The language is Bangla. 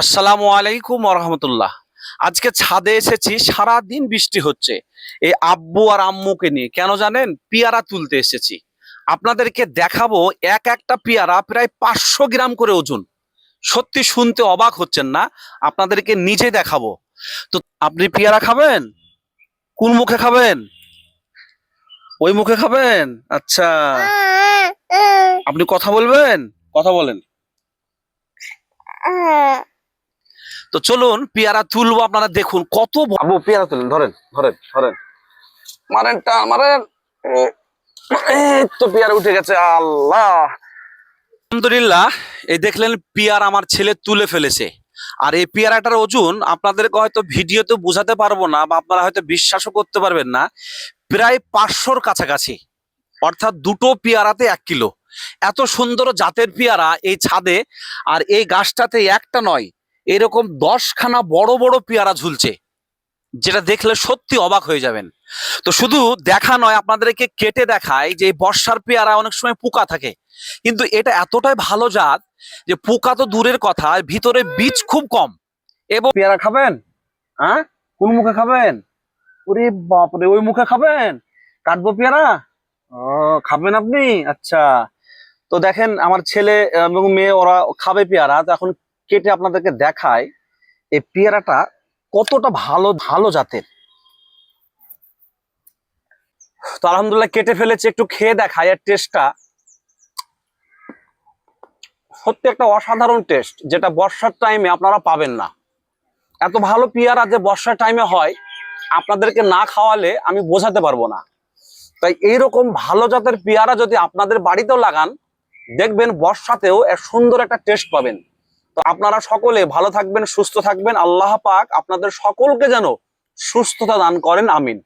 আসসালামু আলাইকুম রহমতুল্লাহ। আজকে ছাদে এসেছি, সারা দিন বৃষ্টি হচ্ছে। এই আব্বু আর আম্মুকে নিয়ে কেন জানেন, পেয়ারা তুলতে এসেছি। আপনাদেরকে দেখাবো এক একটা পেয়ারা প্রায় 500 গ্রাম করে ওজন। সত্যি শুনতে অবাক হচ্ছেন না? আপনাদেরকে নিজে দেখাবো। তো আপনি পেয়ারা খাবেন? কোন মুখে খাবেন? ওই মুখে খাবেন? আচ্ছা, আপনি কথা বলবেন? কথা বলেন। তো চলুন পেয়ারা তুলবো, আপনারা দেখুন কত আবু পেয়ারা তুলেন। ধরেন ধরেন ধরেন, মারেন টান মারেন। এই তো পেয়ারা উঠে গেছে। আল্লাহ, আলহামদুলিল্লাহ। এই দেখলেন পেয়ারা আমার ছেলে তুলে ফেলেছে। আর এই পেয়ারাটার ওজন আপনাদেরকে হয়তো ভিডিওতে বোঝাতে পারবো না, বা আপনারা হয়তো বিশ্বাসও করতে পারবেন না, প্রায় 500-র কাছাকাছি। অর্থাৎ দুটো পেয়ারাতে 1 কিলো। এত সুন্দর জাতের পেয়ারা এই ছাদে। আর এই গাছটাতে একটা নয়, এরকম 10খানা বড় বড় পেয়ারা ঝুলছে, যেটা দেখলে সত্যি অবাক হয়ে যাবেন। তো শুধু দেখা নয়, আপনাদেরকে কেটে দেখায় যে বর্ষার পেয়ারা অনেক সময় পোকা থাকে, কিন্তু এটা এতটাই ভালো জাত যে পোকা তো দূরের কথা, ভিতরে বীজ খুব কম। এবং পেয়ারা খাবেন? হ্যাঁ, কোন মুখে খাবেন? ওরে বাপরে, ওই মুখে খাবেন? কাটবো পেয়ারা? ও, খাবেন আপনি? আচ্ছা। তো দেখেন আমার ছেলে এবং মেয়ে ওরা খাবে পেয়ারা। তো এখন কেটে আপনাদেরকে দেখায় এই পেয়ারাটা কতটা ভালো ভালো জাতের। তো আলহামদুলিল্লাহ কেটে ফেলেছে, একটু খেয়ে দেখায়। এর টেস্টটা সত্যি একটা অসাধারণ টেস্ট, যেটা বর্ষার টাইমে আপনারা পাবেন না। এত ভালো পেয়ারা যে বর্ষার টাইমে হয়, আপনাদেরকে না খাওয়ালে আমি বোঝাতে পারবো না। তাই এইরকম ভালো জাতের পেয়ারা যদি আপনাদের বাড়িতেও লাগান, দেখবেন বর্ষাতেও এর সুন্দর একটা টেস্ট পাবেন। তো আপনারা সকলে ভালো থাকবেন, সুস্থ থাকবেন। আল্লাহ পাক আপনাদের সকলকে যেন সুস্থতা দান করেন, আমিন।